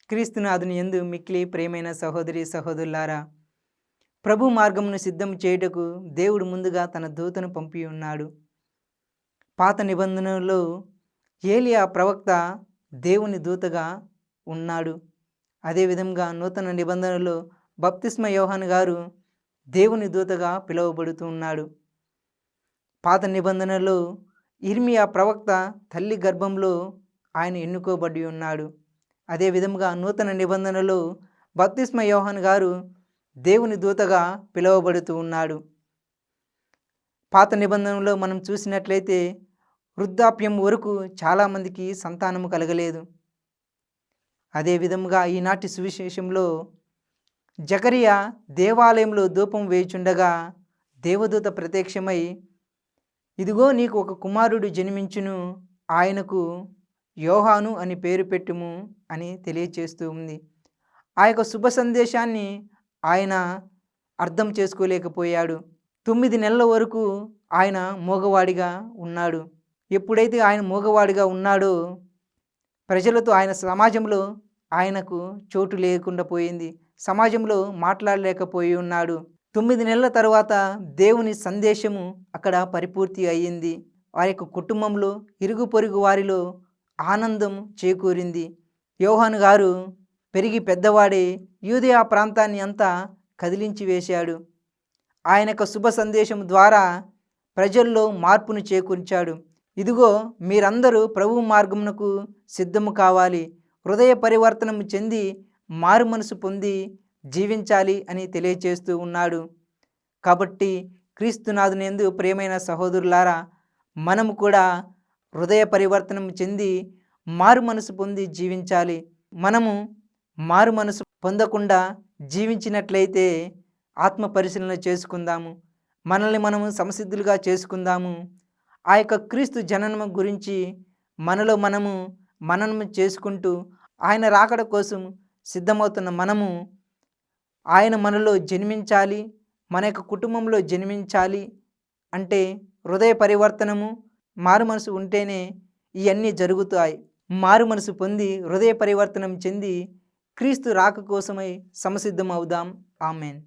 క్రీస్తునాథుని యందు మిక్కిలి ప్రియమైన సహోదరి సహోదరులారా, ప్రభు మార్గమును సిద్ధం చేయుటకు దేవుడు ముందుగా తన దూతను పంపి ఉన్నాడు. పాత నిబంధనలో ఏలియా ప్రవక్త దేవుని దూతగా ఉన్నాడు. అదేవిధంగా నూతన నిబంధనలో బప్తిస్మ యోహాను గారు దేవుని దూతగా పిలువబడుతూ ఉన్నాడు. పాత నిబంధనలో ఇర్మియా ప్రవక్త తల్లి గర్భంలో ఆయన ఎన్నుకోబడి ఉన్నాడు. అదే విధముగా నూతన నిబంధనలో బప్తిస్మ యోహాను గారు దేవుని దూతగా పిలువబడుతూ ఉన్నాడు. పాత నిబంధనలో మనం చూసినట్లయితే వృద్ధాప్యం వరకు చాలామందికి సంతానము కలగలేదు. అదే విధముగా ఈనాటి సువిశేషంలో జకరియా దేవాలయంలో ధూపం వేయుచుండగా దేవదూత ప్రత్యక్షమై, ఇదిగో నీకు ఒక కుమారుడు జన్మించును, ఆయనకు యోహాను అని పేరు పెట్టుము అని తెలియచేస్తూ ఉంది. ఆ యొక్క శుభ సందేశాన్ని ఆయన అర్థం చేసుకోలేకపోయాడు. 9 నెలల వరకు ఆయన మూగవాడిగా ఉన్నాడు. ఎప్పుడైతే ఆయన మూగవాడిగా ఉన్నాడో ప్రజలతో ఆయన సమాజంలో ఆయనకు చోటు లేకుండా పోయింది. సమాజంలో మాట్లాడలేకపోయి ఉన్నాడు. 9 నెలల తర్వాత దేవుని సందేశము అక్కడ పరిపూర్తి అయ్యింది. వారి యొక్క కుటుంబంలో ఇరుగు పొరుగు వారిలో ఆనందం చేకూరింది. యోహాను గారు పెరిగి పెద్దవాడే యూదయా ప్రాంతాన్ని అంతా కదిలించి వేశాడు. ఆయన యొక్క శుభ సందేశం ద్వారా ప్రజల్లో మార్పును చేకూర్చాడు. ఇదిగో మీరందరూ ప్రభు మార్గమునకు సిద్ధము కావాలి, హృదయ పరివర్తనము చెంది మారు మనసు పొంది జీవించాలి అని తెలియచేస్తూ ఉన్నాడు. కాబట్టి క్రీస్తునాథుని యందు ప్రియమైన సహోదరులారా, మనము కూడా హృదయ పరివర్తనం చెంది మారు మనసు పొంది జీవించాలి. మనము మారు మనసు పొందకుండా జీవించినట్లయితే ఆత్మ పరిశీలన చేసుకుందాము, మనల్ని మనము సంసిద్ధులుగా చేసుకుందాము. ఆ యొక్క క్రీస్తు జననము గురించి మనలో మనము చేసుకుంటూ ఆయన రాకడ కోసం సిద్ధమవుతున్న మనము ఆయన మనలో జన్మించాలి, మన యొక్క కుటుంబంలో జన్మించాలి అంటే హృదయ పరివర్తనము, మారు మనసు ఉంటేనే ఇవన్నీ జరుగుతాయి. మారు మనసు పొంది హృదయ పరివర్తనం చెంది క్రీస్తు రాక కోసమై సంసిద్ధం అవుదాం. ఆమెన్.